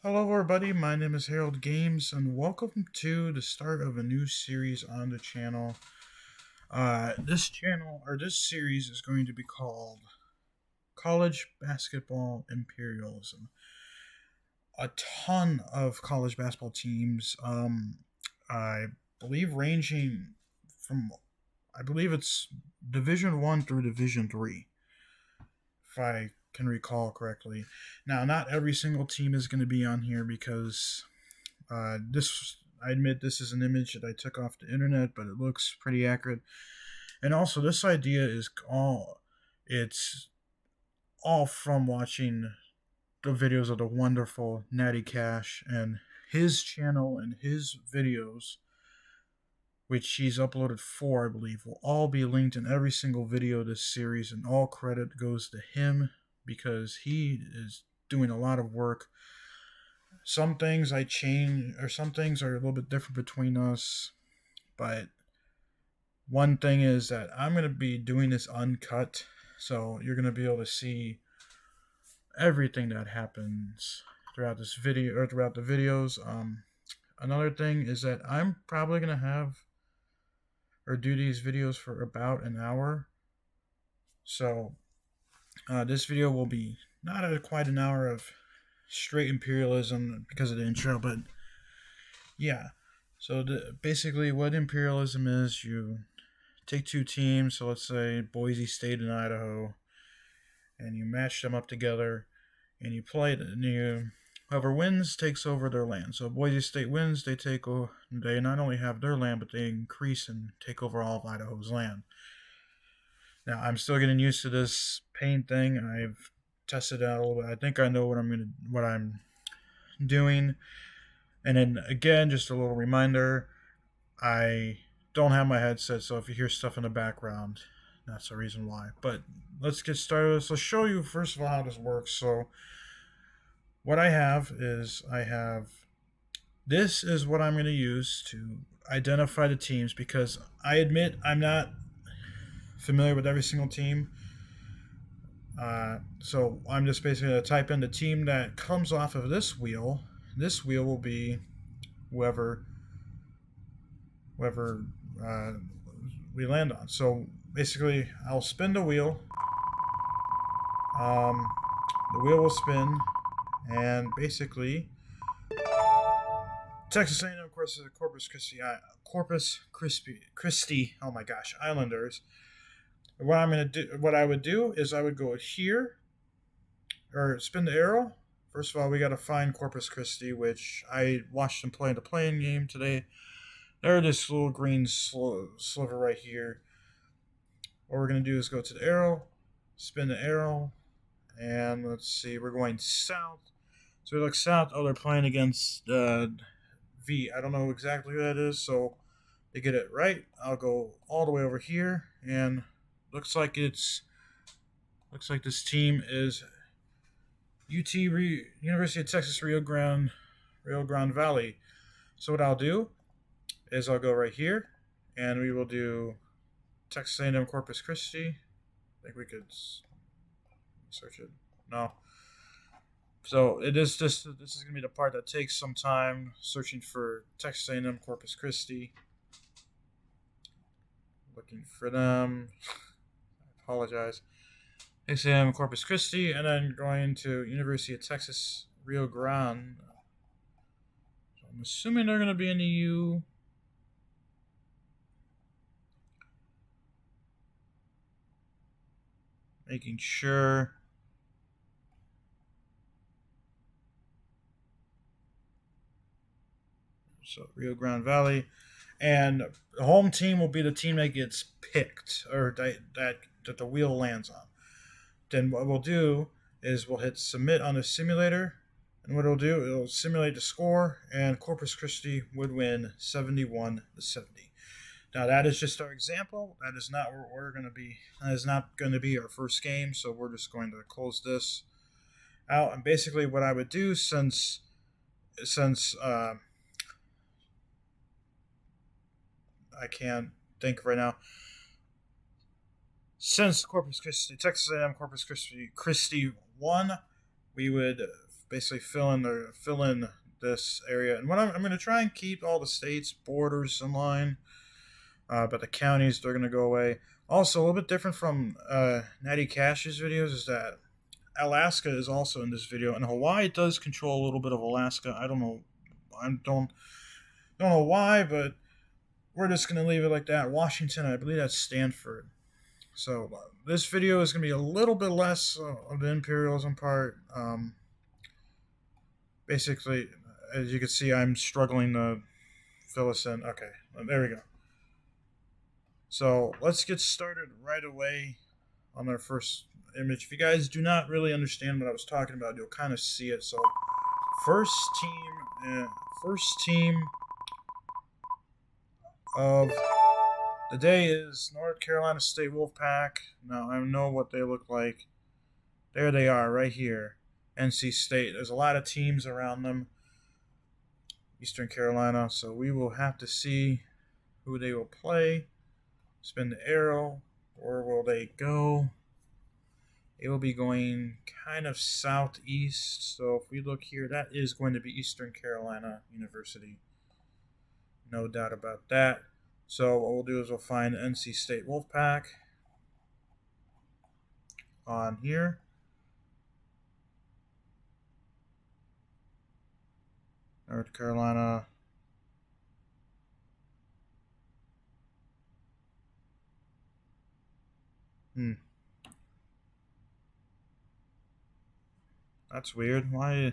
Hello, everybody. My name is Harold Games, and welcome to the start of a new series on the channel. This series is going to be called College Basketball Imperialism. A ton of college basketball teams, I believe ranging from, I believe it's Division 1 through Division 3, if I can recall correctly. Now, not every single team is going to be on here because I admit this is an image that I took off the internet, but it looks pretty accurate. And also, this idea is it's all from watching the videos of the wonderful NattyKash, and his channel and his videos, which he's uploaded 4, I believe, will all be linked in every single video of this series, and all credit goes to him because he is doing a lot of work. Some things I change, or some things are a little bit different between us, but one thing is that I'm going to be doing this uncut, so you're going to be able to see everything that happens throughout this video, or throughout the videos. Another thing is that I'm probably going to have or do these videos for about an hour, so this video will be not quite an hour of straight imperialism because of the intro, but yeah. So basically what imperialism is, you take two teams, so let's say Boise State and Idaho, and you match them up together, and you play it, and whoever wins takes over their land. So Boise State wins, they not only have their land, but they increase and take over all of Idaho's land. Now, I'm still getting used to this paint thing. I've tested it out a little bit. I think I know what I'm doing. And then again, just a little reminder, I don't have my headset, so if you hear stuff in the background, that's the reason why. But let's get started. So I'll show you first of all how this works. So what I have is this is what I'm going to use to identify the teams, because I admit I'm not familiar with every single team. So I'm just basically going to type in the team that comes off of this wheel. This wheel will be whoever we land on. So basically, I'll spin the wheel. The wheel will spin, and basically, Texas A&M, of course, is Corpus Christi. Oh my gosh, Islanders. What I would do is I would go here, or spin the arrow. First of all, we got to find Corpus Christi, which I watched them play in the playing game today. They're this little green sliver right here. What we're going to do is go to the arrow, spin the arrow, and let's see, we're going south. So we look south. Oh, they're playing against V. I don't know exactly who that is, so to get it right, I'll go all the way over here, and looks like this team is University of Texas Rio Grande Valley. So what I'll do is I'll go right here, and we will do Texas A&M Corpus Christi. I think we could search it. No. So this is gonna be the part that takes some time, searching for Texas A&M Corpus Christi. Looking for them. I apologize. Texas A&M Corpus Christi, and then going to University of Texas Rio Grande. So I'm assuming they're gonna be in the U. Making sure. So Rio Grande Valley, and the home team will be the team that gets picked, or that the wheel lands on. Then what we'll do is we'll hit submit on the simulator, and what it'll do, it'll simulate the score, and Corpus Christi would win 71-70. Now that is just our example. That is not where we're going to be. That is not going to be our first game, so we're just going to close this out. And basically what I would do, since I can't think right now, since Corpus Christi, Texas A&M Corpus Christi won, we would basically fill in this area. And what I'm going to try and keep all the states borders in line, but the counties, they're going to go away. Also, a little bit different from NattyKash's videos is that Alaska is also in this video, and Hawaii does control a little bit of Alaska. I don't know, I don't know why, but we're just gonna leave it like that. Washington, I believe that's Stanford. So this video is gonna be a little bit less of the imperialism part. Basically, as you can see, I'm struggling to fill this in. Okay, there we go. So let's get started right away on our first image. If you guys do not really understand what I was talking about, you'll kind of see it. So first team of the day is North Carolina State Wolfpack. Now I know what they look like. There they are, right here. NC State. There's a lot of teams around them. Eastern Carolina. So we will have to see who they will play. Spin the arrow. Where will they go? It will be going kind of southeast. So if we look here, that is going to be Eastern Carolina University. No doubt about that. So what we'll do is we'll find NC State Wolfpack on here. North Carolina. That's weird. Why?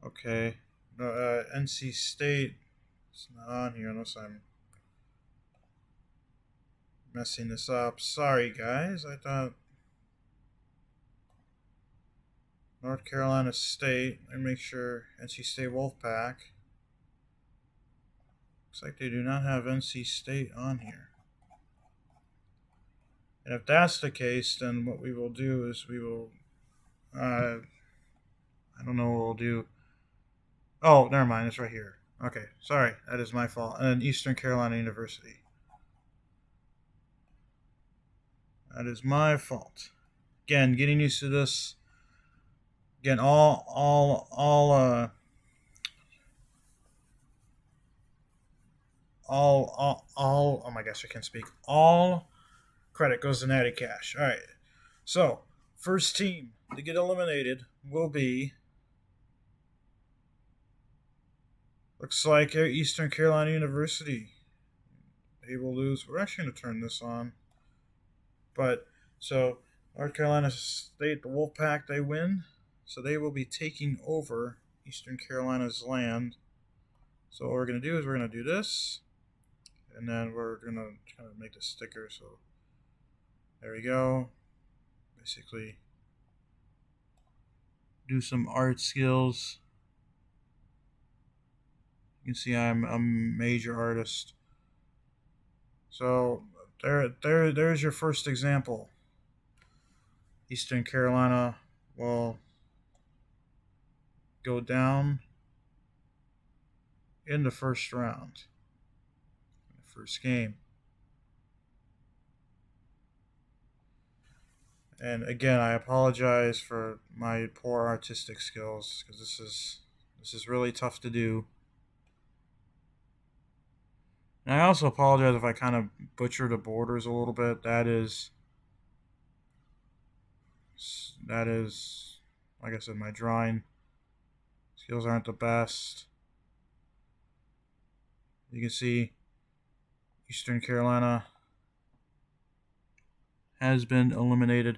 Okay. NC State. It's not on here unless I'm messing this up. Sorry, guys. I thought North Carolina State. Let me make sure. NC State Wolfpack. Looks like they do not have NC State on here. And if that's the case, then what we will do is we will, I don't know what we'll do. Oh, never mind. It's right here. Okay, sorry. That is my fault. And then Eastern Carolina University. That is my fault. Again, getting used to this. Again, oh my gosh, I can't speak. All credit goes to NattyKash. All right. So, first team to get eliminated will be, looks like Eastern Carolina University. They will lose. We're actually going to turn this on. But, so, North Carolina State, the Wolfpack, they win. So they will be taking over Eastern Carolina's land. So what we're going to do is we're going to do this. And then we're going to kind of make the sticker. So there we go. Basically, do some art skills. You can see I'm a major artist. So there's your first example. Eastern Carolina will go down in the first round, the first game. And again, I apologize for my poor artistic skills because this is really tough to do. And I also apologize if I kind of butcher the borders a little bit. That is, like I said, my drawing skills aren't the best. You can see Eastern Carolina has been eliminated.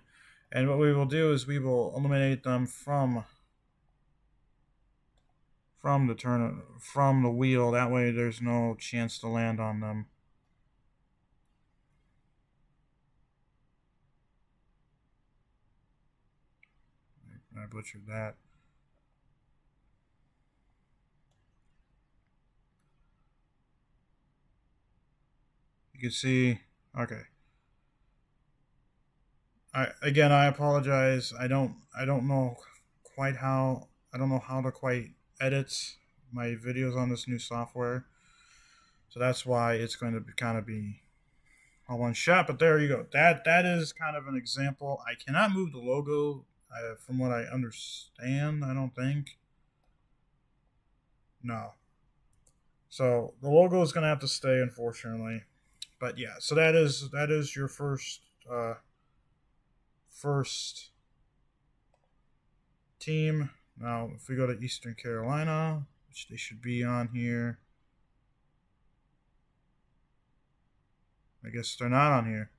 And what we will do is we will eliminate them from the wheel. That way there's no chance to land on them. I butchered that. You can see, okay. I apologize. I don't know quite how. I don't know how to quite edit my videos on this new software. So that's why it's going to kind of be all one shot. But there you go. That is kind of an example. I cannot move the logo, from what I understand. I don't think. No. So the logo is gonna have to stay, unfortunately. But yeah, so that is your first team. Now, if we go to Eastern Carolina, which they should be on here, I guess they're not on here.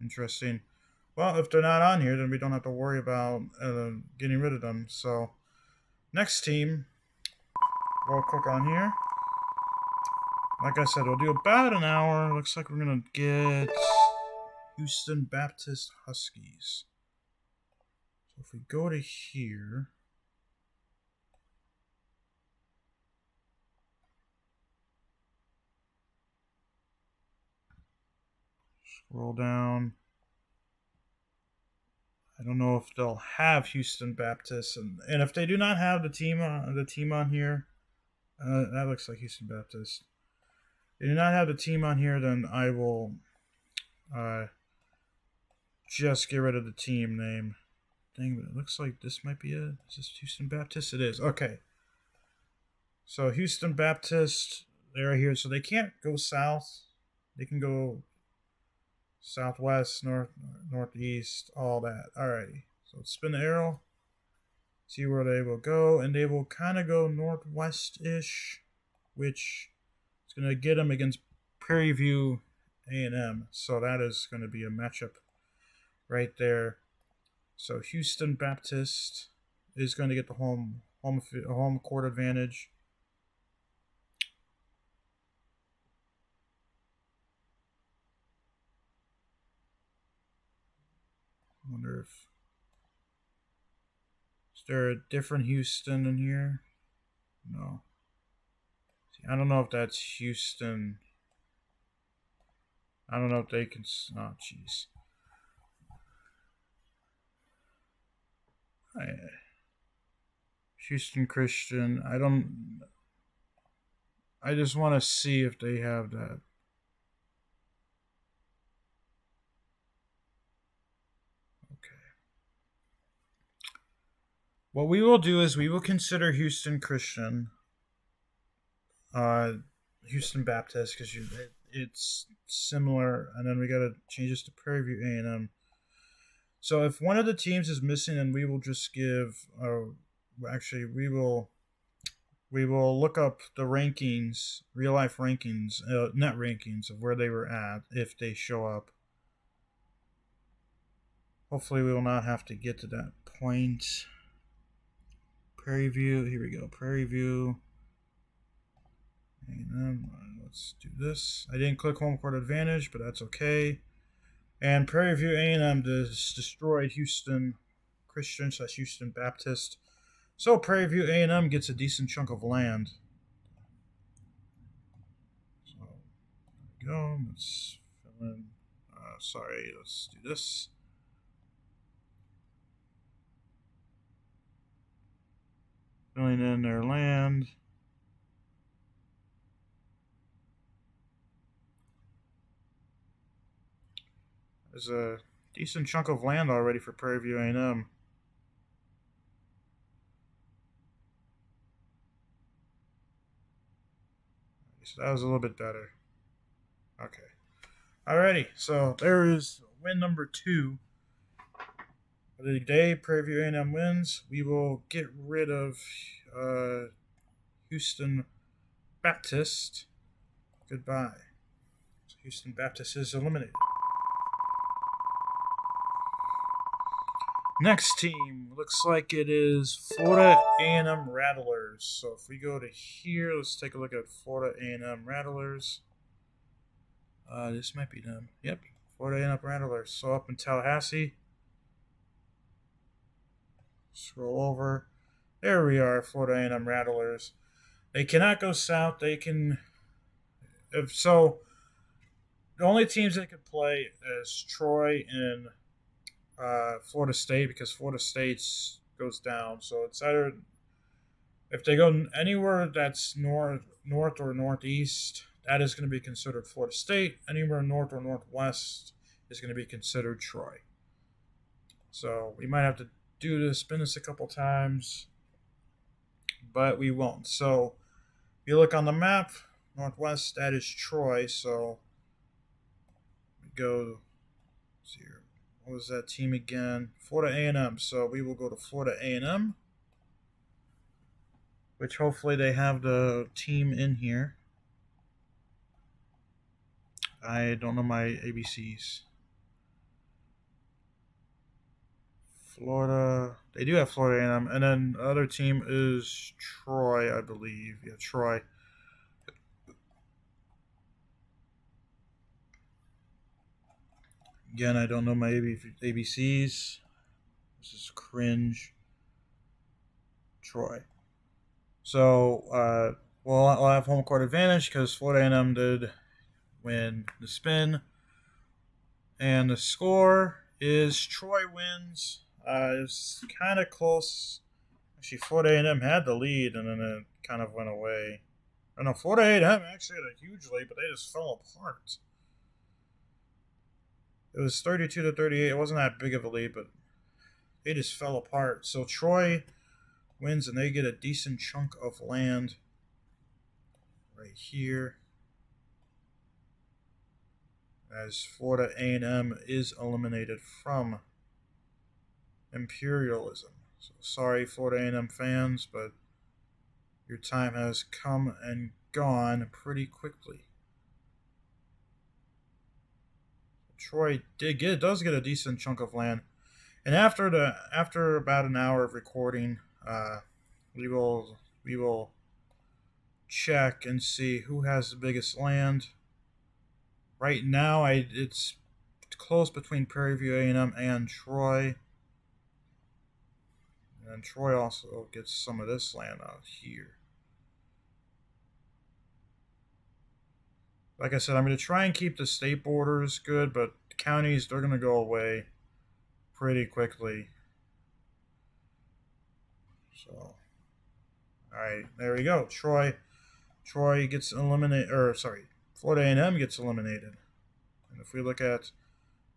Interesting. Well, if they're not on here, then we don't have to worry about getting rid of them. So, next team, we'll click on here. Like I said, we'll do about an hour. Looks like we're going to get Houston Baptist Huskies. So, if we go to here, scroll down. I don't know if they'll have Houston Baptist, and if they do not have the team on here, that looks like Houston Baptist. If they do not have the team on here, then I will just get rid of the team name. Dang, but it looks like this might be it. Is this Houston Baptist? It is. Okay. So Houston Baptist, they're here. So they can't go south. They can go southwest, northeast, all that. Alrighty. So let's spin the arrow. See where they will go. And they will kind of go northwest-ish, which is going to get them against Prairie View A&M. So that is going to be a matchup right there. So Houston Baptist is going to get the home court advantage. I wonder if is there a different Houston in here? No. See, I don't know if that's Houston. I don't know if they can. Oh, jeez. Houston Christian. I just want to see if they have that. Okay. What we will do is we will consider Houston Christian, Houston Baptist, because it's similar, and then we got to change this to Prairie View A&M. So if one of the teams is missing, then we will just give. Actually, we will look up the rankings, real life rankings, net rankings of where they were at if they show up. Hopefully, we will not have to get to that point. Prairie View. Here we go. Prairie View. And let's do this. I didn't click home court advantage, but that's okay. And Prairie View A&M destroyed Houston Christian / Houston Baptist. So Prairie View A&M gets a decent chunk of land. So there we go. Let's fill in. Let's do this. Filling in their land. There's a decent chunk of land already for Prairie View A&M. So that was a little bit better. Okay. Alrighty. So there is win number 2 of the day. Prairie View A&M wins. We will get rid of Houston Baptist. Goodbye. So Houston Baptist is eliminated. Next team looks like it is Florida A&M Rattlers. So if we go to here, let's take a look at Florida A&M Rattlers. This might be them. Yep, Florida A&M Rattlers. So up in Tallahassee. Scroll over. There we are, Florida A&M Rattlers. They cannot go south. They can. If so, the only teams they could play is Troy and Florida State, because Florida State goes down. So it's either if they go anywhere that's north or northeast, that is going to be considered Florida State. Anywhere north or northwest is going to be considered Troy. So we might have to spin this a couple times, but we won't. So if you look on the map, northwest, that is Troy. So we go, see here, what was that team again? Florida A&M. So we will go to Florida A&M, which hopefully they have the team in here. I don't know my ABCs. Florida, they do have Florida A&M, and then the other team is Troy, I believe. Yeah, Troy. Again, I don't know my ABCs. This is cringe. Troy. So, we'll have home court advantage because Florida A&M did win the spin. And the score is Troy wins. It's kind of close. Actually, Florida A&M had the lead, and then it kind of went away. I know Florida A&M actually had a huge lead, but they just fell apart. It was 32-38. It wasn't that big of a lead, but they just fell apart. So Troy wins, and they get a decent chunk of land right here, as Florida A&M is eliminated from Imperialism. So sorry, Florida A&M fans, but your time has come and gone pretty quickly. Troy does get a decent chunk of land, and after about an hour of recording, we will check and see who has the biggest land. Right now, it's close between Prairie View A&M and Troy. And Troy also gets some of this land out here. Like I said, I'm going to try and keep the state borders good, but the counties, they're going to go away pretty quickly. So, alright, there we go. Troy gets eliminated, Florida A&M gets eliminated. And if we look at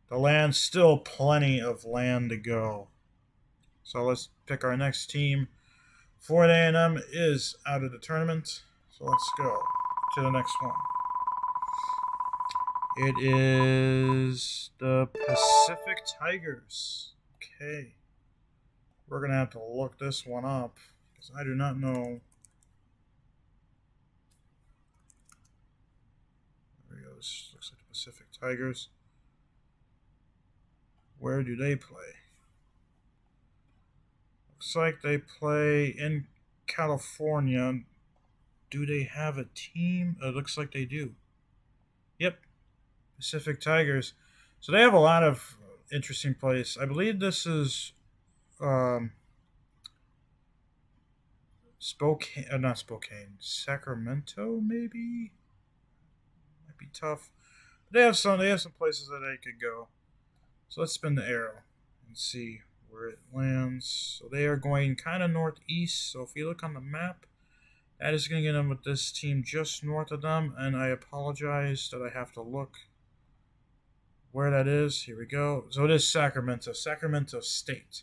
the land, still plenty of land to go. So let's pick our next team. Florida A&M is out of the tournament. So let's go to the next one. It is the Pacific Tigers. Okay. We're going to have to look this one up because I do not know. There we go. This looks like the Pacific Tigers. Where do they play? Looks like they play in California. Do they have a team? It looks like they do. Yep. Pacific Tigers. So they have a lot of interesting plays. I believe this is Sacramento, maybe? Might be tough. But they have some places that they could go. So let's spin the arrow and see where it lands. So they are going kind of northeast. So if you look on the map, that is going to get them with this team just north of them. And I apologize that I have to look where that is. Here we go. So it is Sacramento State.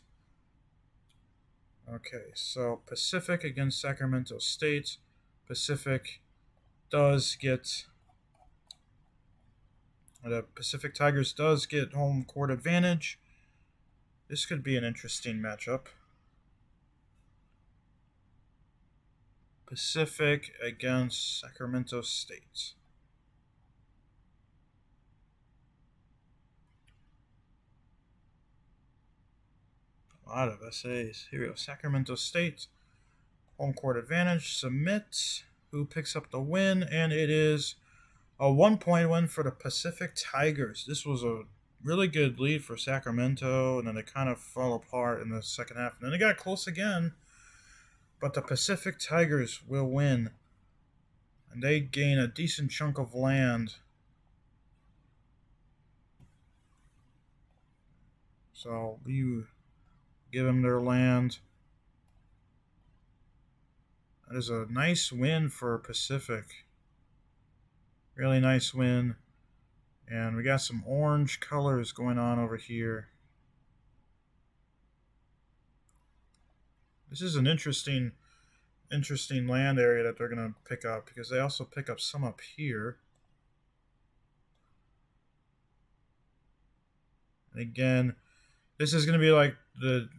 Okay, so Pacific against Sacramento State. Pacific does get... The Pacific Tigers does get home court advantage. This could be an interesting matchup. Pacific against Sacramento State. A lot of essays. Here we go. Sacramento State. Home court advantage. Submit. Who picks up the win? And it is a 1-point win for the Pacific Tigers. This was a really good lead for Sacramento, and then they kind of fell apart in the second half. And then they got close again, but the Pacific Tigers will win. And they gain a decent chunk of land. So you give them their land. That is a nice win for Pacific. Really nice win. And we got some orange colors going on over here. This is an interesting land area that they're going to pick up, because they also pick up some up here. And again, this is going to be like the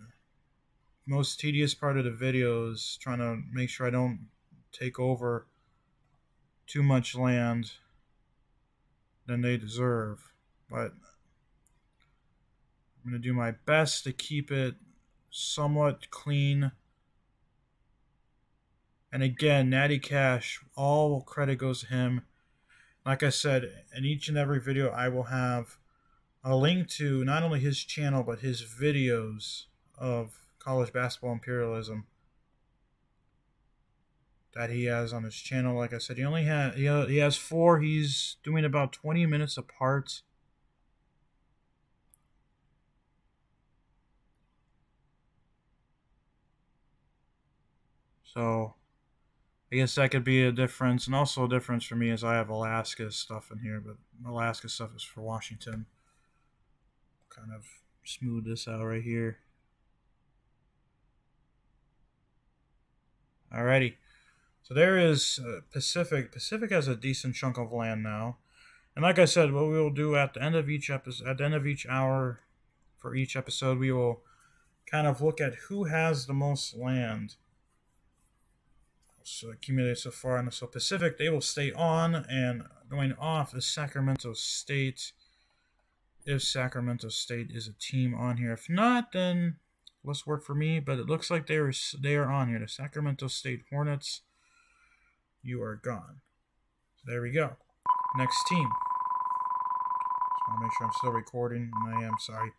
most tedious part of the videos, trying to make sure I don't take over too much land than they deserve. But I'm going to do my best to keep it somewhat clean. And again, NattyKash, all credit goes to him. Like I said, in each and every video, I will have a link to not only his channel, but his videos of college basketball imperialism that he has on his channel. Like I said, he has 4. He's doing about 20 minutes apart. So I guess that could be a difference. And also a difference for me is I have Alaska stuff in here, but Alaska stuff is for Washington. Kind of smooth this out right here. Alrighty. So there is Pacific. Pacific has a decent chunk of land now. And like I said, what we will do at the end of each episode, at the end of each hour for each episode, we will kind of look at who has the most land so accumulated so far. And so Pacific, they will stay on, and going off is Sacramento State. If Sacramento State is a team on here. If not, then less work for me. But it looks like they are on here. The Sacramento State Hornets. You are gone. So there we go. Next team. Just want to make sure I'm still recording. And I am, sorry.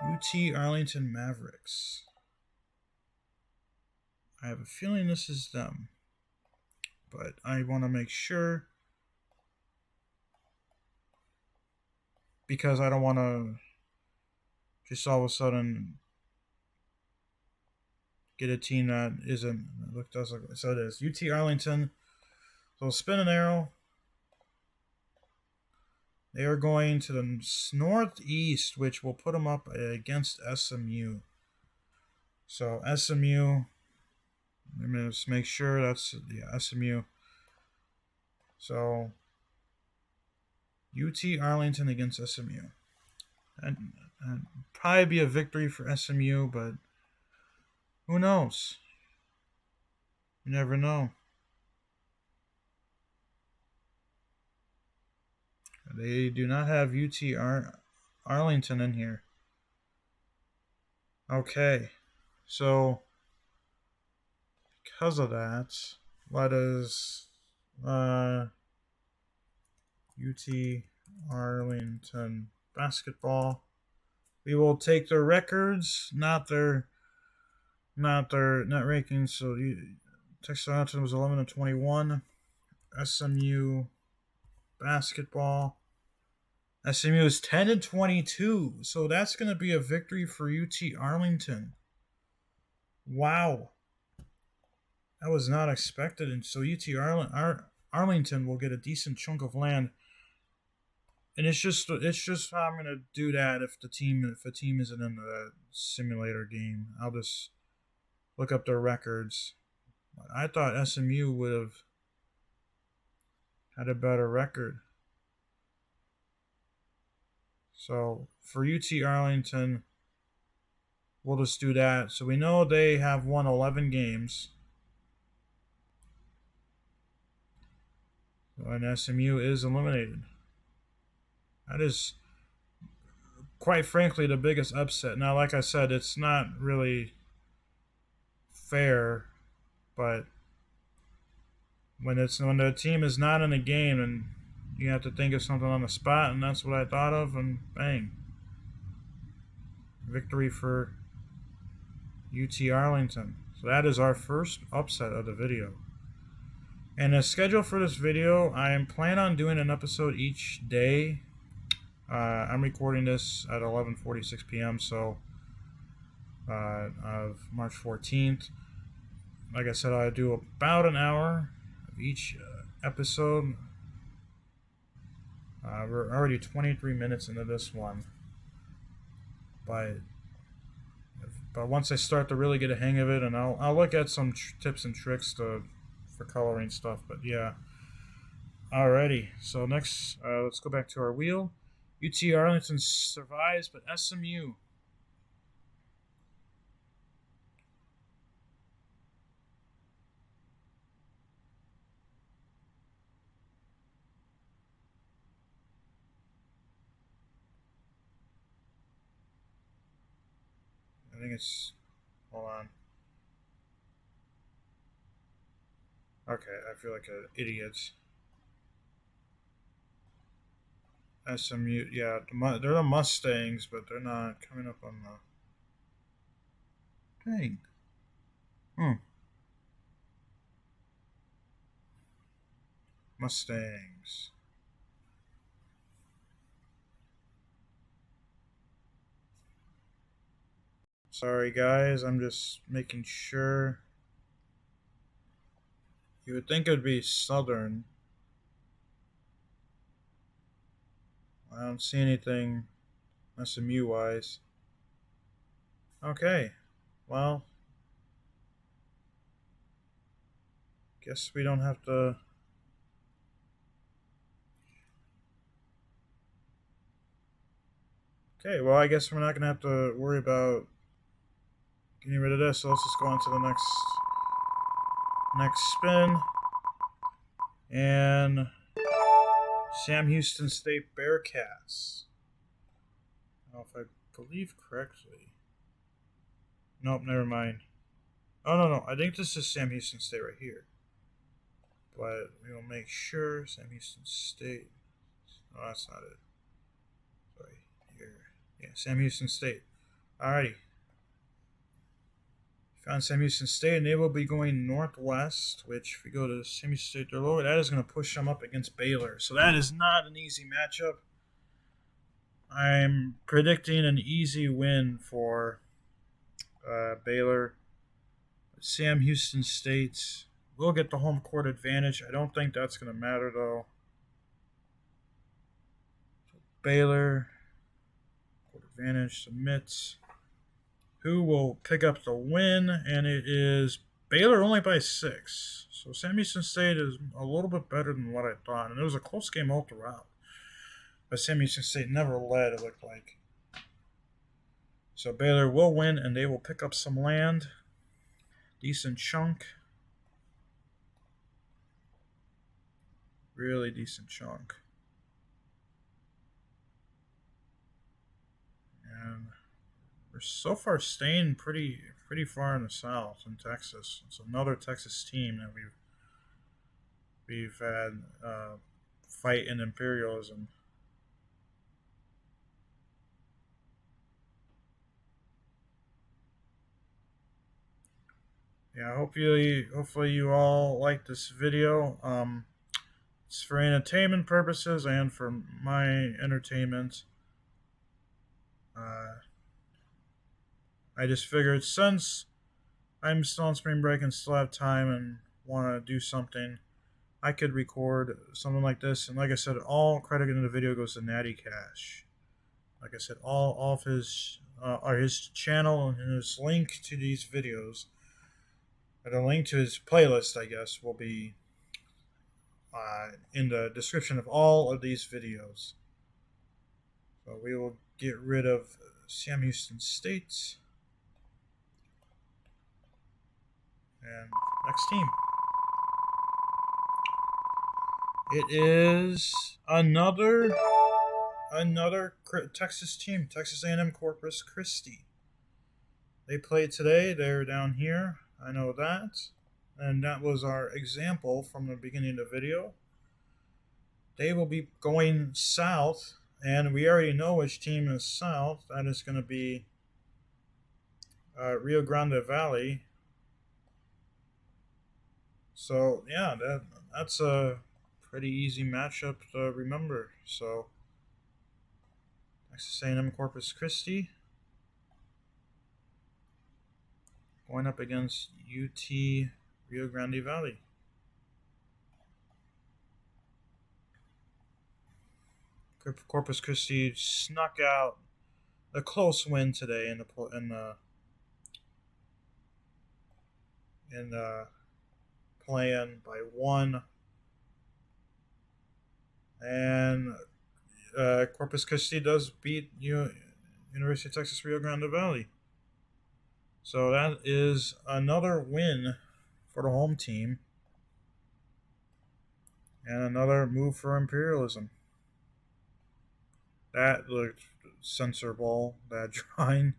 UT Arlington Mavericks. I have a feeling this is them, but I want to make sure, because I don't want to just all of a sudden get a team that isn't. Does look, so it is UT Arlington. So we'll spin an arrow. They are going to the northeast, which will put them up against SMU. So SMU. Let me just make sure that's SMU. So UT Arlington against SMU. And probably be a victory for SMU, but who knows? You never know. They do not have UT Arlington in here. Okay, so because of that, let us UT Arlington basketball. We will take their records, not their net rankings. So Texas Arlington was 11-21. SMU basketball. SMU is 10-22. So that's going to be a victory for UT Arlington. Wow. That was not expected. And so UT Arlington will get a decent chunk of land. And it's just how I'm going to do that if a team isn't in the simulator game. I'll just look up their records. I thought SMU would have had a better record. So for UT Arlington, we'll just do that. So we know they have won 11 games. And SMU is eliminated. That is, quite frankly, the biggest upset. Now, like I said, it's not really fair, but when the team is not in the game, and you have to think of something on the spot, and that's what I thought of, and bang. Victory for UT Arlington. So that is our first upset of the video. And the schedule for this video, I am planning on doing an episode each day. I'm recording this at 11:46 p.m. So of March 14th. Like I said, I do about an hour of each episode. We're already 23 minutes into this one, but once I start to really get a hang of it, and I'll look at some tips and tricks for coloring stuff. But yeah, alrighty. So next, let's go back to our wheel. UT Arlington survives, but SMU. I think it's. Hold on. Okay, I feel like an idiot. SMU, yeah, they're the Mustangs, but they're not coming up on the. Dang. Hmm. Mustangs. Sorry, guys, I'm just making sure. You would think it would be Southern. I don't see anything SMU wise. Okay, well, guess we don't have to. Okay, well, I guess we're not gonna have to worry about getting rid of this. So let's just go on to the next spin. And Sam Houston State Bearcats. Now, if I believe correctly. Nope, never mind. Oh, no. I think this is Sam Houston State right here. But we will make sure. Sam Houston State. Oh, that's not it. Sorry. Here. Yeah, Sam Houston State. Alrighty. Found Sam Houston State, and they will be going northwest, which if we go to Sam Houston State, they're lower. That is going to push them up against Baylor. So that is not an easy matchup. I'm predicting an easy win for Baylor. Sam Houston State will get the home court advantage. I don't think that's going to matter, though. So Baylor, court advantage, submits. Who will pick up the win? And it is Baylor only by 6. So Sam Houston State is a little bit better than what I thought. And it was a close game all throughout. But Sam Houston State never led, it looked like. So Baylor will win, and they will pick up some land. Decent chunk. Really decent chunk. And we're so far staying pretty far in the south in Texas. It's another Texas team that we've had fight in imperialism. Yeah, hopefully you all like this video. It's for entertainment purposes and for my entertainment. I just figured since I'm still on spring break and still have time and want to do something, I could record something like this. And like I said, all credit in the video goes to NattyKash. Like I said, all of his channel and his link to these videos, or the link to his playlist, I guess, will be in the description of all of these videos. So we will get rid of Sam Houston State. And next team. It is another Texas team, Texas A&M Corpus Christi. They played today. They're down here. I know that. And that was our example from the beginning of the video. They will be going south, and we already know which team is south. That is going to be Rio Grande Valley. So, yeah, that's a pretty easy matchup to remember. So, Texas A&M Corpus Christi going up against UT Rio Grande Valley. Corpus Christi snuck out a close win today in the play-in by 1, and Corpus Christi does beat University of Texas Rio Grande Valley. So that is another win for the home team and another move for Imperialism. That looked censorable, that drawing.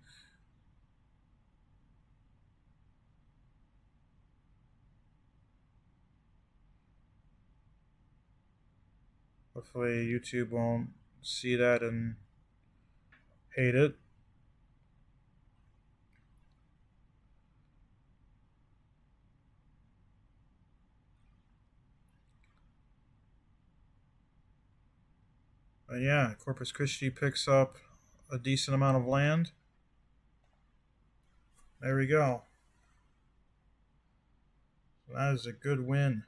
Hopefully YouTube won't see that and hate it. But yeah, Corpus Christi picks up a decent amount of land. There we go. That is a good win.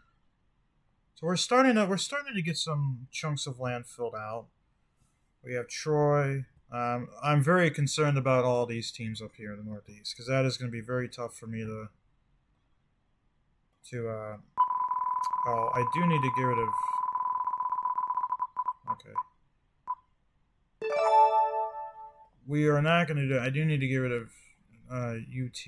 So we're starting to get some chunks of land filled out. We have Troy. I'm very concerned about all these teams up here in the Northeast because that is going to be very tough for me to. Oh, I do need to get rid of. Okay. We are not going to do. I do need to get rid of UT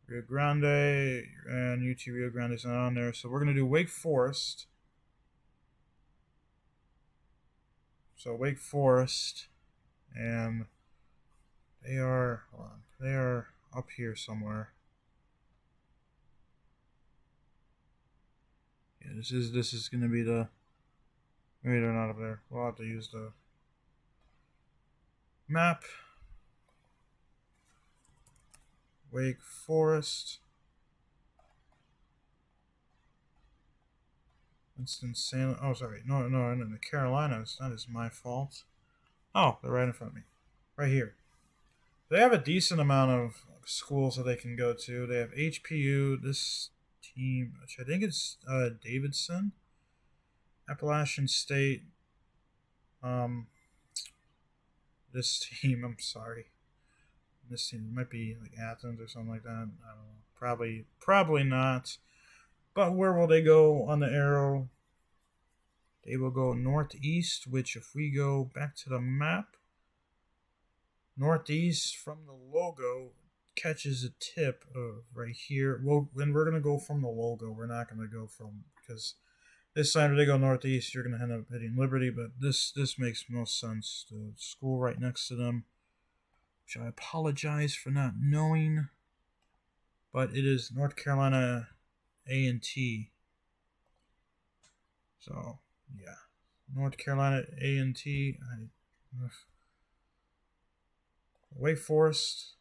Rio Grande, and UT Rio Grande is not on there, so we're going to do Wake Forest. So Wake Forest, and they are up here somewhere. Yeah, this is going to be the. Maybe they're not up there. We'll have to use the map. Wake Forest. Winston-Salem. Oh, sorry. No, in the Carolinas. That is my fault. Oh, they're right in front of me. Right here. They have a decent amount of schools that they can go to. They have HPU, this team, which I think it's Davidson. Appalachian State. This team, I'm sorry. This team might be like Athens or something like that. I don't know. Probably not. But where will they go on the arrow? They will go northeast, which if we go back to the map, northeast from the logo catches a tip of right here. Well, when we're going to go from the logo, we're not going to go from, because this side where they go northeast, you're going to end up hitting Liberty, but this makes most sense. The school right next to them, which I apologize for not knowing, but it is North Carolina A&T. So, yeah. North Carolina A&T. Wake Forest.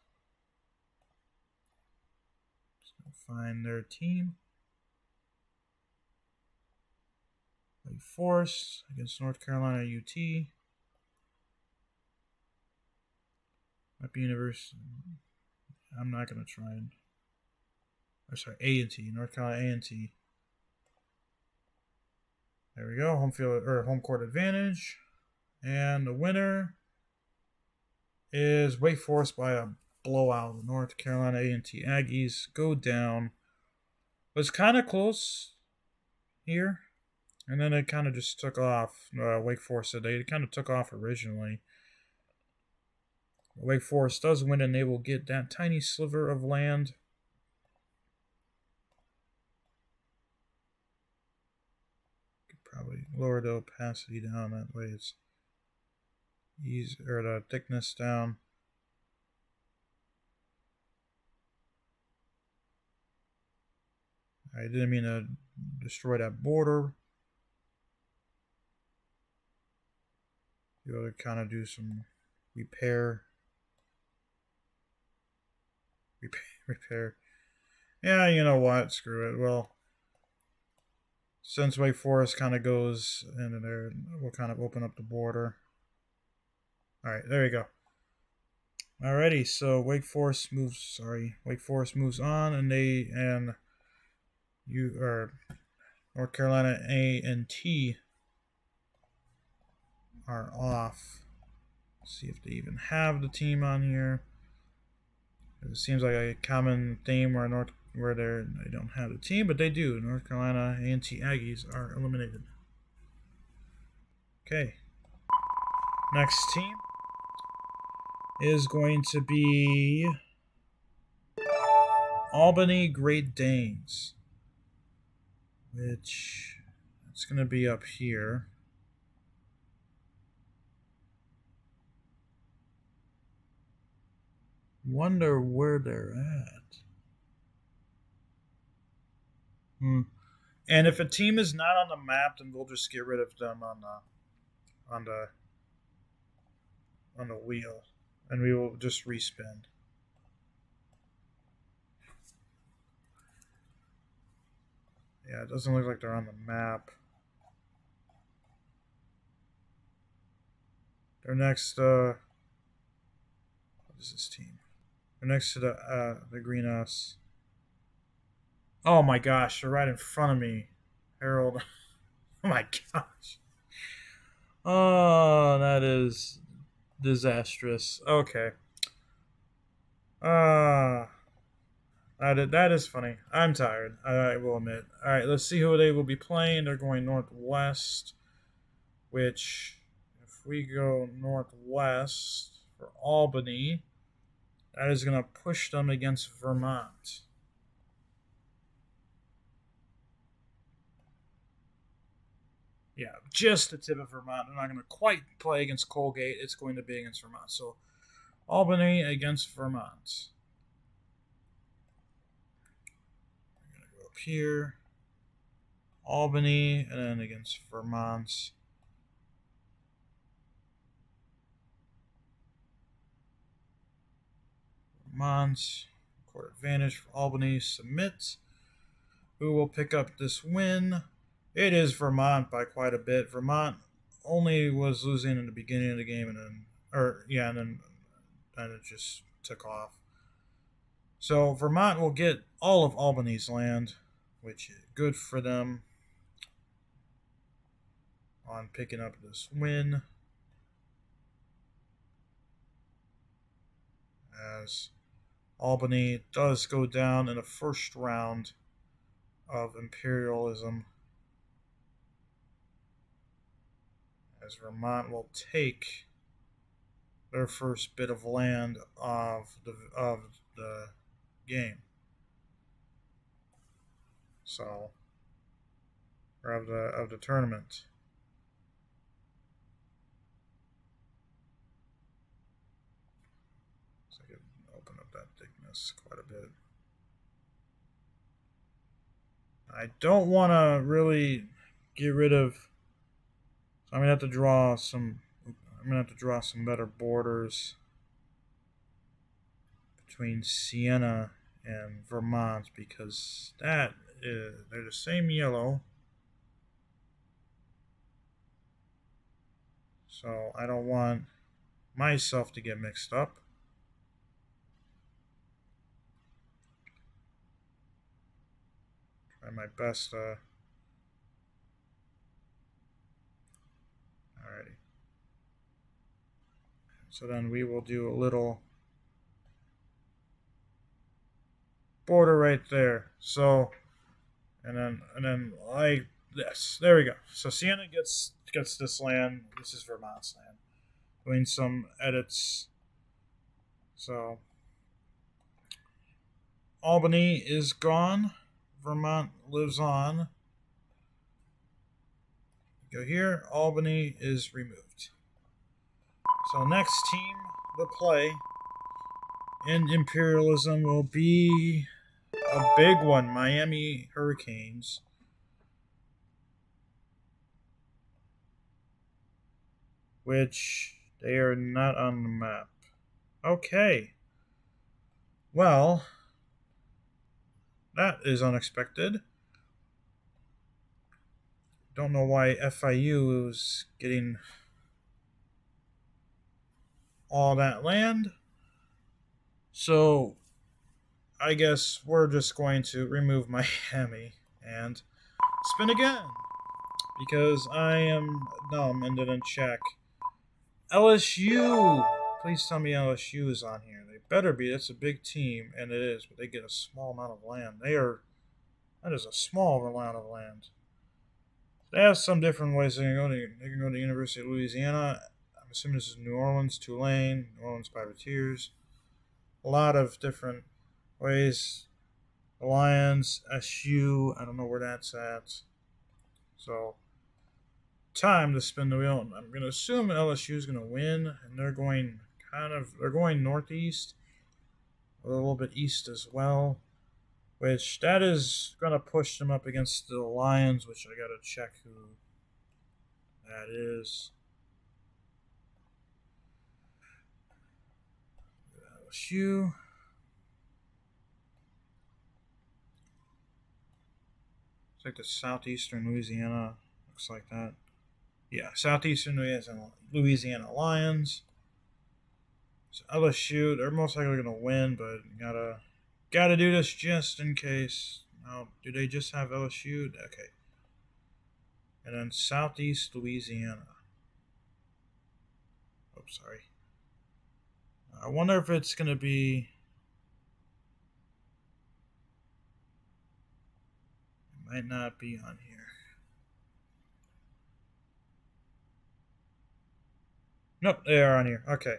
Just gonna find their team. Wake Forest against North Carolina UT. Might be University. I'm not gonna try and. Or sorry, A&T, North Carolina A&T. There we go, home court advantage, and the winner is Wake Forest by a blowout. North Carolina A&T Aggies go down. It was kind of close here, and then it kind of just took off. Wake Forest today, it kind of took off originally. Wake Forest does win, and they will get that tiny sliver of land. Probably lower the opacity down, that way it's easy, or the thickness down. I didn't mean to destroy that border. You ought to kind of do some repair. Yeah, you know what? Screw it. Well, since Wake Forest kind of goes into there, we'll kind of open up the border. All right, there you go. Alrighty, so Wake Forest moves on, and North Carolina A&T are off. See if they even have the team on here. It seems like a common theme where they don't have the team, but they do. North Carolina Anti-Aggies are eliminated. Okay. Next team is going to be Albany Great Danes, which it's going to be up here. Wonder where they're at. And if a team is not on the map, then we'll just get rid of them on the wheel, and we will just respin. Yeah, it doesn't look like they're on the map. They're next. What is this team? They're next to the Green Us. Oh my gosh, they're right in front of me, Harold. Oh my gosh. Oh, that is disastrous. Okay. That is funny. I'm tired, I will admit. Alright, let's see who they will be playing. They're going northwest, which, if we go northwest for Albany, that is going to push them against Vermont. Yeah, just the tip of Vermont. They're not going to quite play against Colgate. It's going to be against Vermont. So, Albany against Vermont. I'm going to go up here. Albany, and then against Vermont. Vermont. Court advantage for Albany. Submit. Who will pick up this win? It is Vermont by quite a bit. Vermont only was losing in the beginning of the game, and then it just took off. So Vermont will get all of Albany's land, which is good for them on picking up this win. As Albany does go down in the first round of Imperialism, as Vermont will take their first bit of land of the game. So, or of the tournament. So I can open up that thickness quite a bit. I don't want to really get rid of. So I'm gonna have to draw some. I'm gonna have to draw some better borders between Siena and Vermont, because they're the same yellow. So I don't want myself to get mixed up. Try my best. Alrighty. So then we will do a little border right there. So, and then like this. There we go. So Siena gets this land. This is Vermont's land. Doing some edits. So Albany is gone. Vermont lives on. Go here. Albany is removed. So next team to play in Imperialism will be a big one, Miami Hurricanes. Which they are not on the map. Okay. Well, that is unexpected. Don't know why FIU is getting all that land. So, I guess we're just going to remove Miami and spin again, because I am dumb and didn't check LSU. Please tell me LSU is on here. They better be. That's a big team, and it is. But they get a small amount of land. That is a small amount of land. They have some different ways they can go to. They can go to the University of Louisiana. I'm assuming this is New Orleans, Tulane, New Orleans Privateers. A lot of different ways. The Lions, SU. I don't know where that's at. So time to spin the wheel. I'm going to assume LSU is going to win, and they're going northeast, a little bit east as well, which that is going to push them up against the Lions, which I got to check who that is. LSU. It's like the southeastern Louisiana. Looks like that. Yeah, southeastern Louisiana Lions. So LSU, they're most likely going to win, but gotta do this just in case. Now, do they just have LSU? Okay. And then Southeast Louisiana. Oh, sorry. I wonder if it's going to be. It might not be on here. Nope, they are on here. Okay.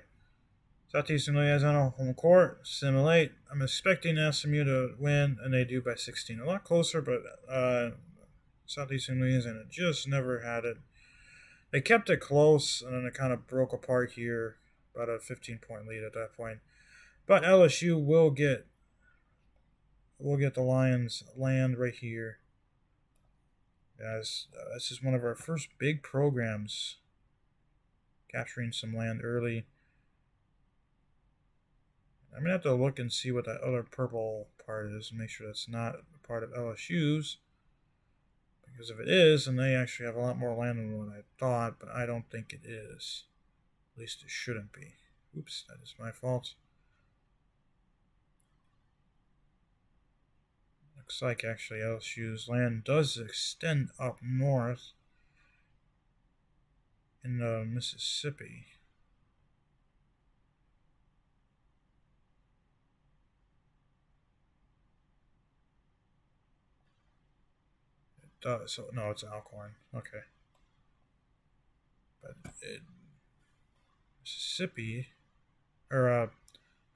Southeastern Louisiana home court, simulate. I'm expecting SMU to win, and they do by 16. A lot closer, but Southeastern Louisiana just never had it. They kept it close, and then it kind of broke apart here. About a 15-point lead at that point. But LSU will get the Lions land right here. As this is one of our first big programs capturing some land early. I'm going to have to look and see what that other purple part is and make sure that's not a part of LSU's. Because if it is, then they actually have a lot more land than what I thought, but I don't think it is. At least it shouldn't be. Oops, that is my fault. Looks like actually LSU's land does extend up north in Mississippi. It does. So, no, it's Alcorn. Okay. But Mississippi, or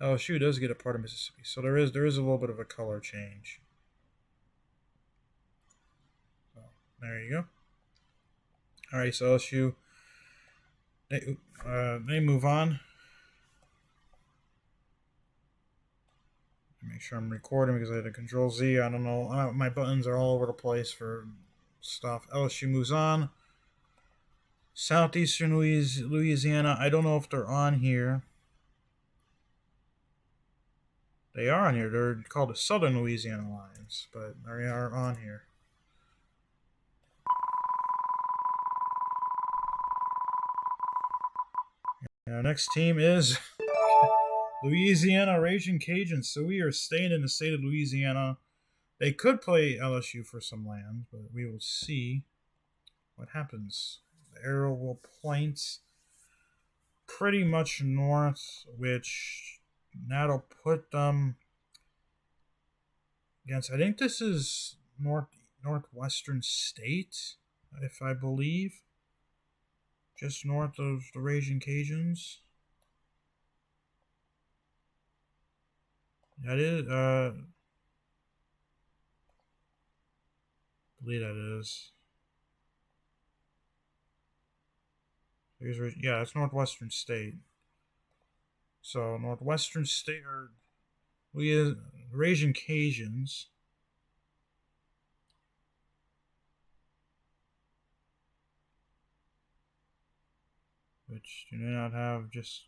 LSU does get a part of Mississippi. So there is a little bit of a color change. So, there you go. All right, so LSU, they move on. Make sure I'm recording because I had a Control Z. I don't know. My buttons are all over the place for stuff. LSU moves on. Southeastern Louisiana. I don't know if they're on here. They are on here. They're called the Southern Louisiana Lions, but they are on here. Our next team is Louisiana Raging Cajuns. So we are staying in the state of Louisiana. They could play LSU for some land, but we will see what happens. The arrow will point pretty much north, which that'll put them against. I think this is northwestern state, if I believe, just north of the Raging Cajuns. That is, I believe that is. Yeah, it's northwestern state. So northwestern state are Raging Cajuns. Which do not have just.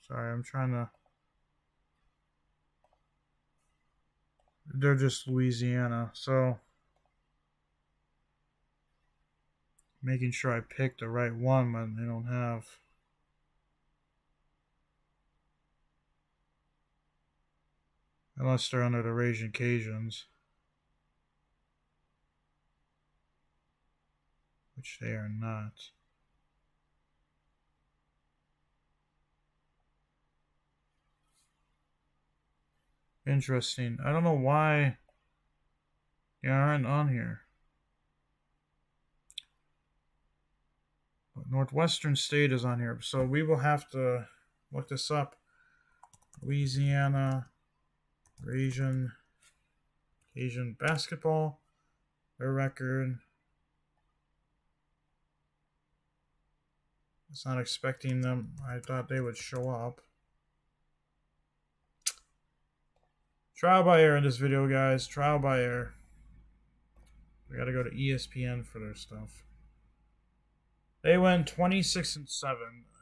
Sorry, I'm trying to. They're just Louisiana, so making sure I pick the right one when they don't have. Unless they're under the Raging Cajuns. Which they are not. Interesting. I don't know why they aren't on here. But Northwestern State is on here. So we will have to look this up. Louisiana Raging Cajun basketball. Their record. I was not expecting them. I thought they would show up. Trial by error in this video, guys. Trial by error. We gotta go to ESPN for their stuff. They went 26-7,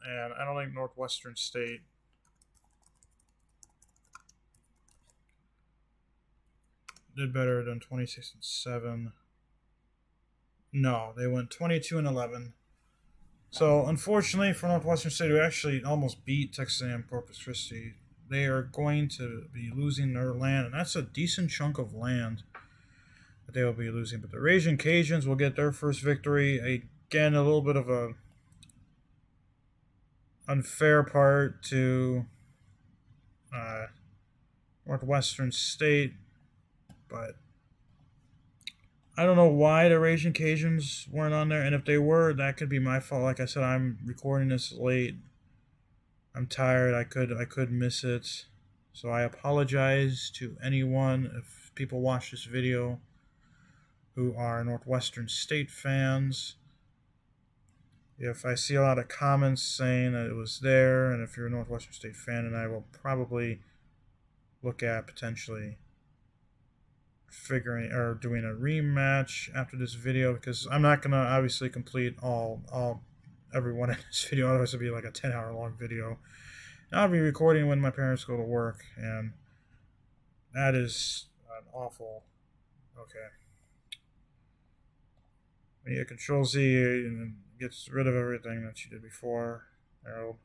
and I don't think Northwestern State did better than 26-7. No, they went 22-11. So, unfortunately for Northwestern State, who actually almost beat Texas A&M Corpus Christi, they are going to be losing their land, and that's a decent chunk of land that they will be losing. But the Raging Cajuns will get their first victory. Again, a little bit of a unfair part to Northwestern State, but I don't know why the Raging Cajuns weren't on there, and if they were, that could be my fault. Like I said, I'm recording this late. I'm tired. I could miss it. So I apologize to anyone if people watch this video who are Northwestern State fans. If I see a lot of comments saying that it was there, and if you're a Northwestern State fan, and I will probably look at potentially figuring or doing a rematch after this video, because I'm not gonna obviously complete everyone in this video, otherwise it'll be like a 10-hour long video. And I'll be recording when my parents go to work, and that is an awful. Okay. When you hit Control Z and gets rid of everything that you did before. Harold.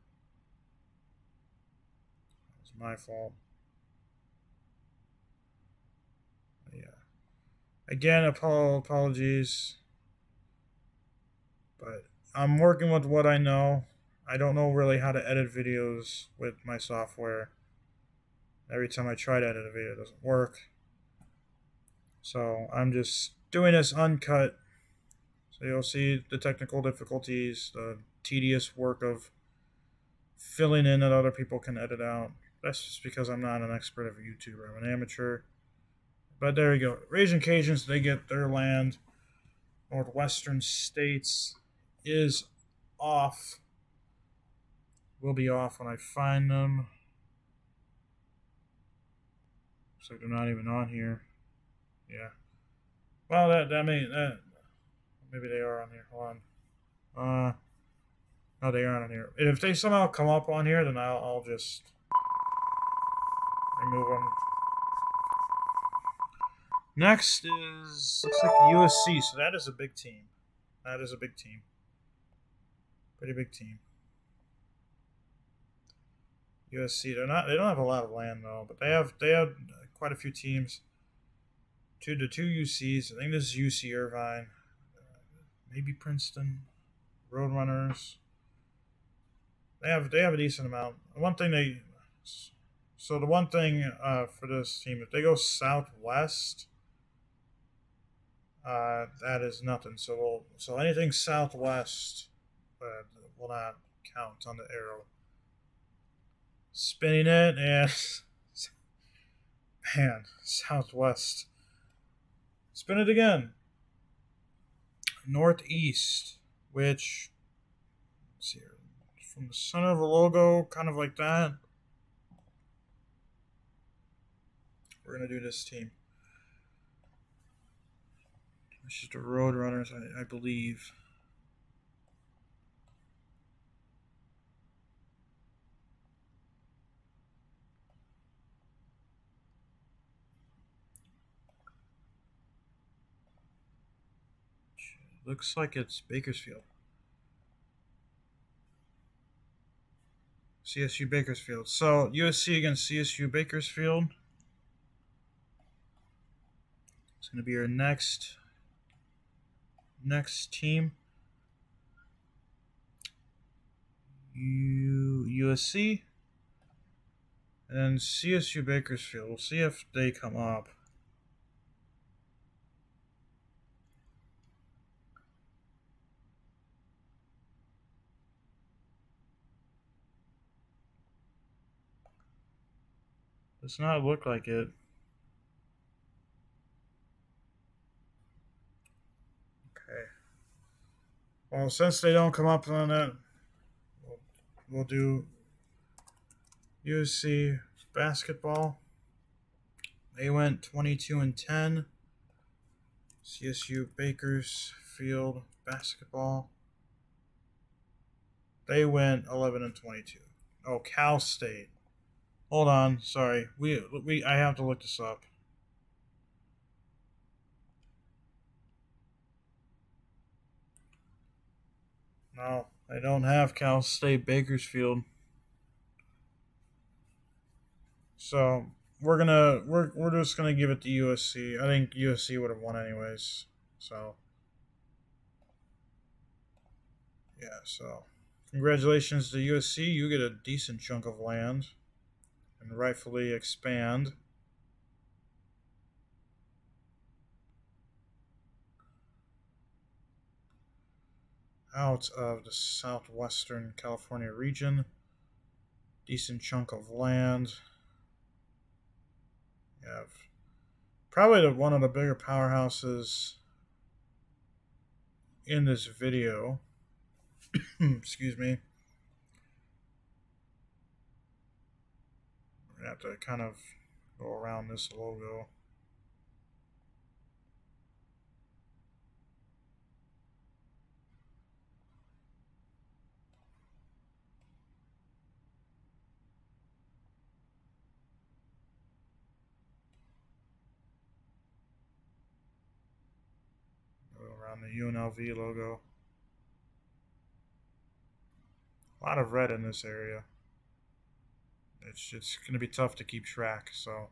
It's my fault. Yeah. Again, apologies. But I'm working with what I know. I don't know really how to edit videos with my software. Every time I try to edit a video, it doesn't work. So I'm just doing this uncut. So you'll see the technical difficulties, the tedious work of filling in that other people can edit out. That's just because I'm not an expert of a YouTuber. I'm an amateur. But there you go. Raging Cajuns, they get their land. Northwestern States is off. Will be off when I find them. Looks like they're not even on here. Yeah. Well, maybe they are on here. Hold on. No, they aren't on here. If they somehow come up on here, then I'll just remove them. Next looks like USC. So that is a big team. That is a big team. Pretty big team. USC. They don't have a lot of land though, but they have quite a few teams. The two UCs. I think this is UC Irvine. Maybe Princeton. Roadrunners. They have a decent amount. The one thing for this team, if they go southwest, that is nothing. So anything southwest will not count on the arrow. Spinning it, and man, southwest. Spin it again. Northeast, which, let's see here, from the center of the logo, kind of like that. We're going to do this team. It's just the Roadrunners, I believe. Looks like it's Bakersfield. CSU Bakersfield. So USC against CSU Bakersfield. going to be our next team. USC and CSU Bakersfield. We'll see if they come up. Does not look like it. Okay. Well, since they don't come up on that, we'll do USC basketball. They went 22-10. CSU Bakersfield basketball. They went 11-22. Oh, Cal State. Hold on, sorry. I have to look this up. No, I don't have Cal State Bakersfield. So we're just gonna give it to USC. I think USC would have won anyways. So yeah, so congratulations to USC. You get a decent chunk of land and rightfully expand. Out of the southwestern California region. Decent chunk of land. You have probably one of the bigger powerhouses in this video. Excuse me. We're going to have to kind of go around this logo. Around the UNLV logo. A lot of red in this area. It's going to be tough to keep track, so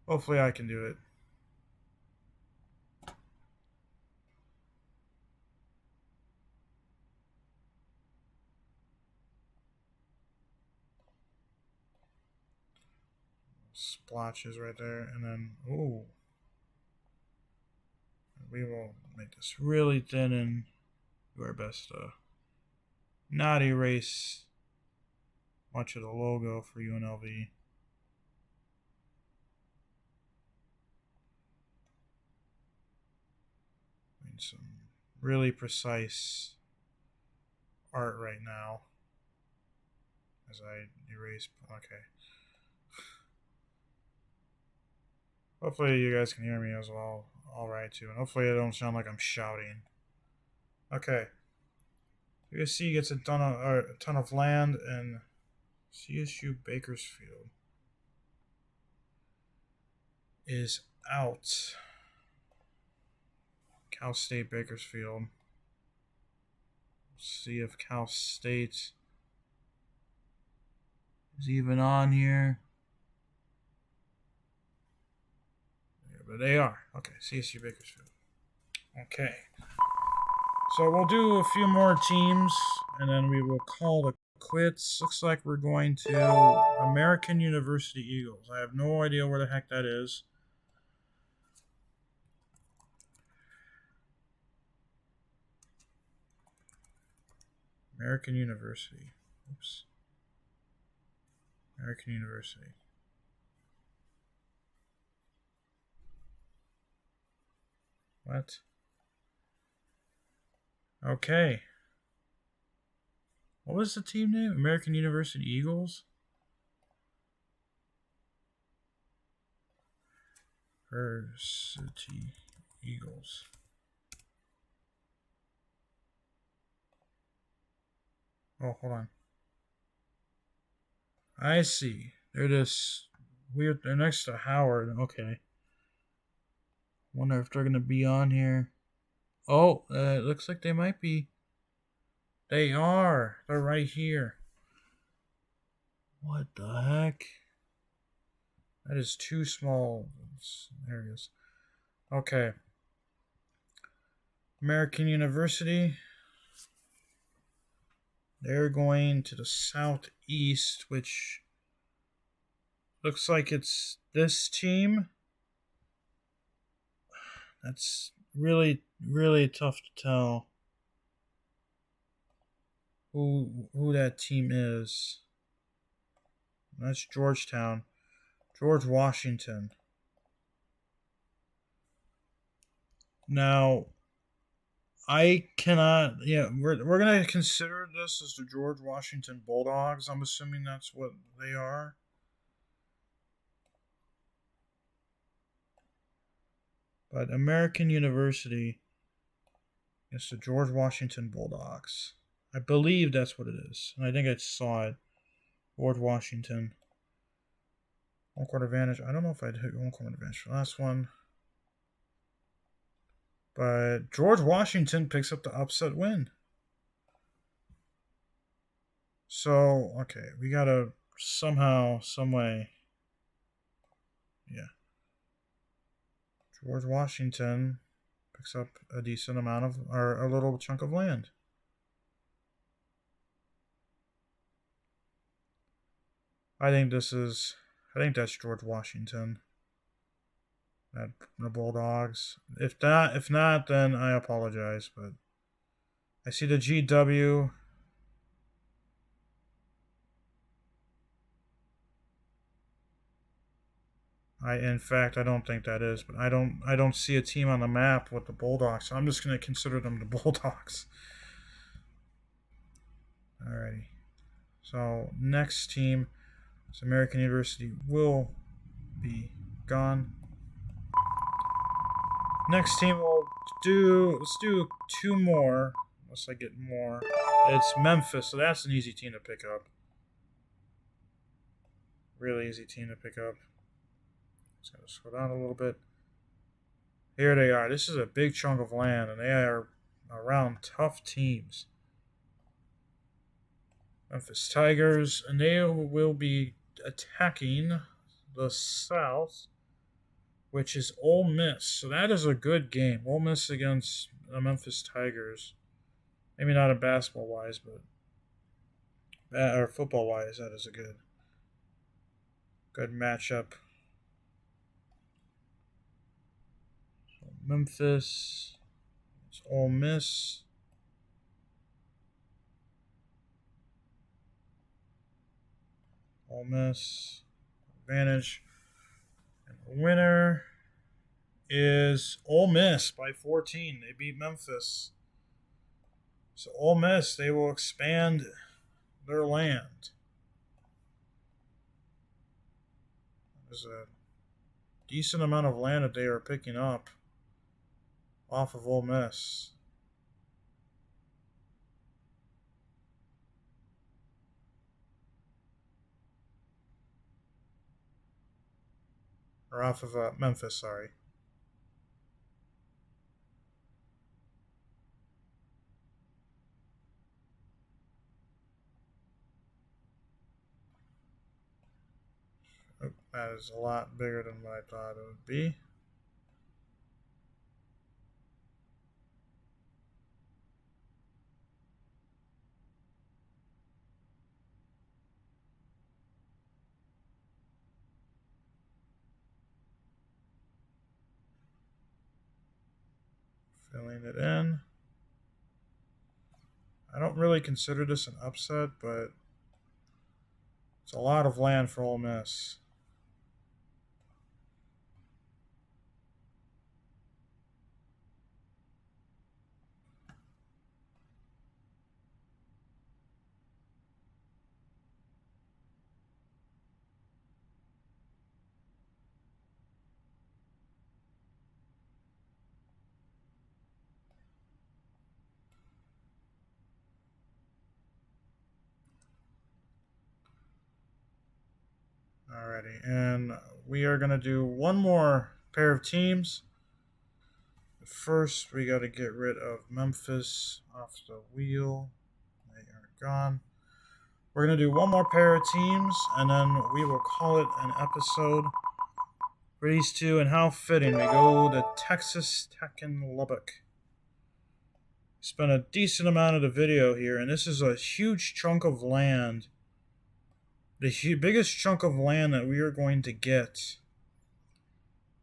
hopefully I can do it. Splotches right there, and then, ooh. We will make this really thin and do our best to not erase much of the logo for UNLV. Need some really precise art right now as I erase. Okay. Hopefully you guys can hear me as well. Alright too, and hopefully I don't sound like I'm shouting. Okay. USC gets a ton of land, and CSU Bakersfield is out. Cal State Bakersfield. See if Cal State is even on here. Yeah, but they are. Okay, CSU Bakersfield. Okay. So we'll do a few more teams, and then we will call it quits. Looks like we're going to American University Eagles. I have no idea where the heck that is. American University. Oops. American University. What? Okay. What was the team name? American University Eagles? University Eagles. Oh, hold on. I see. They're this weird. They're next to Howard. Okay. Wonder if they're going to be on here. Oh, it looks like they might be. They are. They're right here. What the heck? That is too small. There it is. Okay. American University. They're going to the southeast, which looks like it's this team. That's really, really tough to tell who that team is. That's Georgetown. George Washington. Now, I cannot. Yeah, we're gonna consider this as the George Washington Bulldogs. I'm assuming that's what they are. But American University is the George Washington Bulldogs. I believe that's what it is, and I think I saw it. George Washington. Home court advantage. I don't know if I'd hit home court advantage for the last one. But George Washington picks up the upset win. So, okay, we gotta somehow, some way. Yeah. George Washington picks up a decent amount of, or a little chunk of land. I think that's George Washington. That the Bulldogs. If not, then I apologize. But I see the GW. In fact, I don't think that is, but I don't see a team on the map with the Bulldogs, so I'm just gonna consider them the Bulldogs. Alrighty. So next team, is American University will be gone. Next team let's do two more, unless I get more. It's Memphis, so that's an easy team to pick up. Really easy team to pick up. Just gotta scroll down a little bit. Here they are. This is a big chunk of land, and they are around tough teams. Memphis Tigers, and they will be attacking the South, which is Ole Miss. So that is a good game. Ole Miss against the Memphis Tigers. Maybe not in basketball wise, but or football wise, that is a good matchup. So Memphis, it's Ole Miss. Ole Miss advantage, and the winner is Ole Miss by 14. They beat Memphis. So Ole Miss, they will expand their land. There's a decent amount of land that they are picking up off of Ole Miss. Or off of Memphis, sorry. Oh, that is a lot bigger than what I thought it would be. Filling it in. I don't really consider this an upset, but it's a lot of land for Ole Miss. Alrighty, and we are going to do one more pair of teams. First, we got to get rid of Memphis off the wheel. They are gone. We're going to do one more pair of teams, and then we will call it an episode. For these two, and how fitting, we go to Texas Tech in Lubbock. Spent a decent amount of the video here, and this is a huge chunk of land. The biggest chunk of land that we are going to get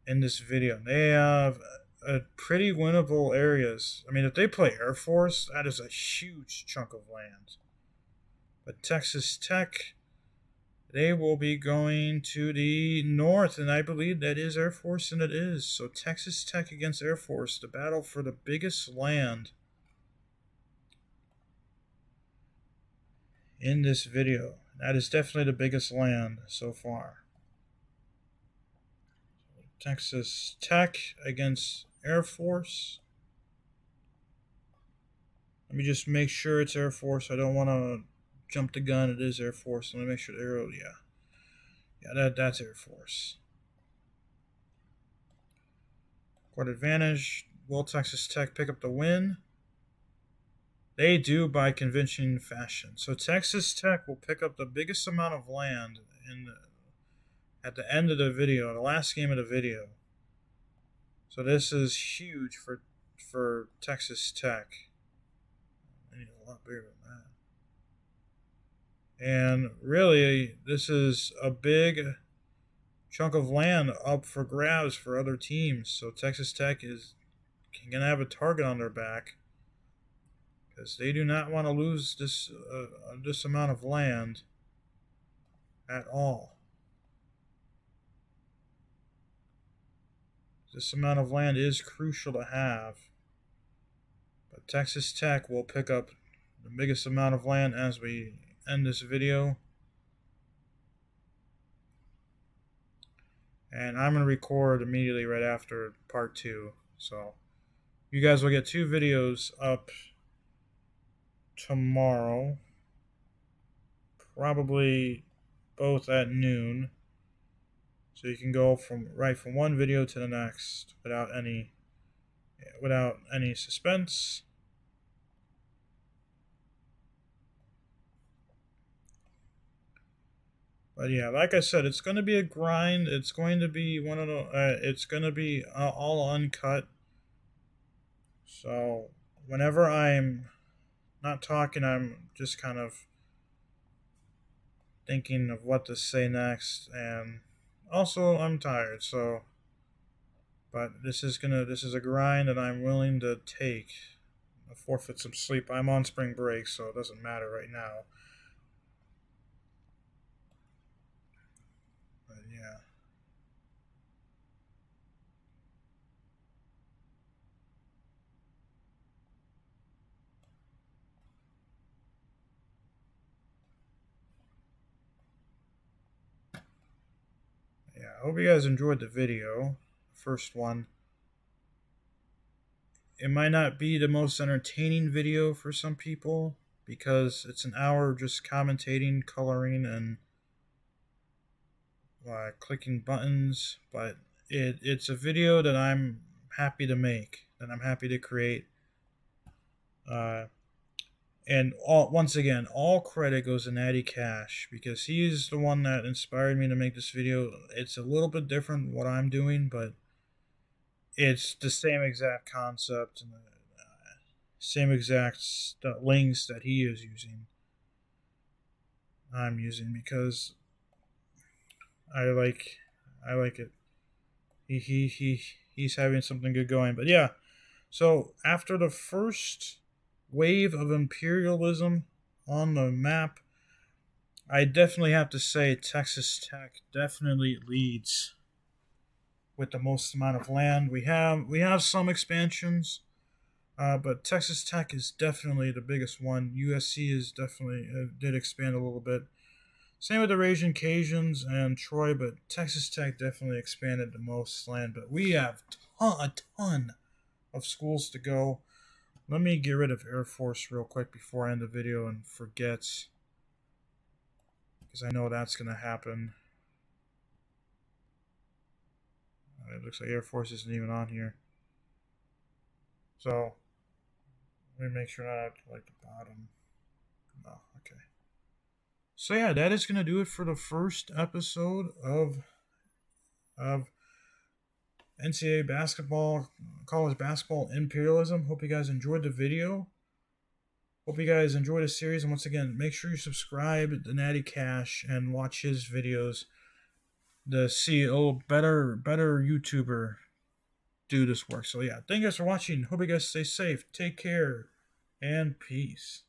in this video. They have pretty winnable areas. I mean, if they play Air Force, that is a huge chunk of land. But Texas Tech, they will be going to the north, and I believe that is Air Force, and it is. So Texas Tech against Air Force, the battle for the biggest land in this video. That is definitely the biggest land so far. Texas Tech against Air Force. Let me just make sure it's Air Force. I don't want to jump the gun. It is Air Force. Let me make sure the arrow, yeah, that's Air Force. Court advantage. Will Texas Tech pick up the win? They do by convincing fashion. So Texas Tech will pick up the biggest amount of land at the end of the video, the last game of the video. So this is huge for Texas Tech. They need a lot bigger than that. And really, this is a big chunk of land up for grabs for other teams. So Texas Tech is going to have a target on their back, because they do not want to lose this amount of land at all. This amount of land is crucial to have. But Texas Tech will pick up the biggest amount of land as we end this video. And I'm going to record immediately right after part 2. So you guys will get 2 videos up tomorrow, probably both at noon, so you can go from one video to the next without any suspense. But yeah, like I said, it's going to be a grind. It's going to be it's going to be all uncut. So whenever I'm not talking, I'm just kind of thinking of what to say next, and also I'm tired, so but this is a grind that I'm willing to take. I forfeit some sleep. I'm on spring break, so it doesn't matter right now. But yeah. I hope you guys enjoyed the video. First one. It might not be the most entertaining video for some people, because it's an hour just commentating, coloring, and clicking buttons, but it's a video that I'm happy to make, that I'm happy to create. And once again, all credit goes to NattyKash, because he's the one that inspired me to make this video. It's a little bit different what I'm doing, but it's the same exact concept and the same exact links that he is using. I'm using because I like it. He's having something good going. But yeah, so after the first wave of imperialism on the map, I definitely have to say Texas Tech definitely leads with the most amount of land. We have some expansions, but Texas Tech is definitely the biggest one. USC is definitely did expand a little bit. Same with the Raging Cajuns and Troy, but Texas Tech definitely expanded the most land. But we have a ton of schools to go. Let me get rid of Air Force real quick before I end the video and forget, because I know that's going to happen. It looks like Air Force isn't even on here. So let me make sure not at like the bottom. No, okay. So yeah, that is going to do it for the first episode of NCAA basketball, college basketball imperialism. Hope you guys enjoyed the video. Hope you guys enjoyed the series. And once again, make sure you subscribe to NattyKash and watch his videos to see better YouTuber do this work. So yeah, thank you guys for watching. Hope you guys stay safe. Take care and peace.